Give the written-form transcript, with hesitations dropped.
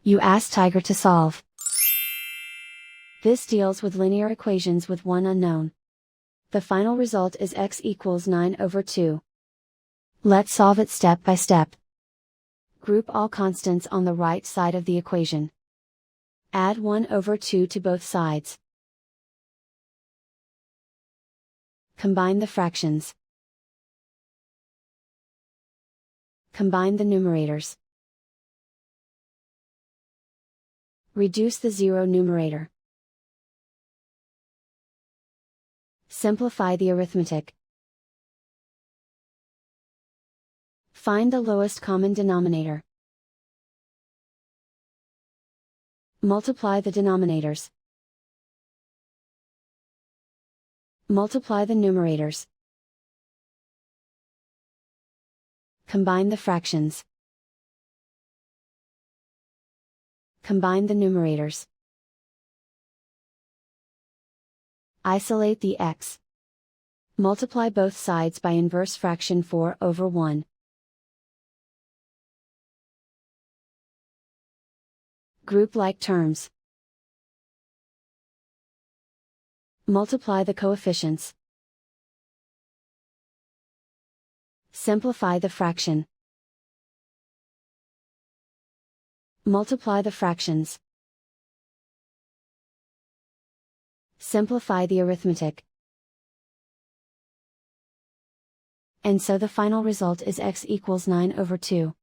You ask Tiger to solve. This deals with linear equations with one unknown. The final result is x equals 9/2. Let's solve it step by step. Group all constants on the right side of the equation. Add 1/2 to both sides. Combine the fractions. Combine the numerators. Reduce the zero numerator. Simplify the arithmetic. Find the lowest common denominator. Multiply the denominators. Multiply the numerators. Combine the fractions. Combine the numerators. Isolate the x. Multiply both sides by inverse fraction 4/1. Group like terms. Multiply the coefficients. Simplify the fraction. Multiply the fractions. Simplify the arithmetic. And so the final result is x equals 9/2.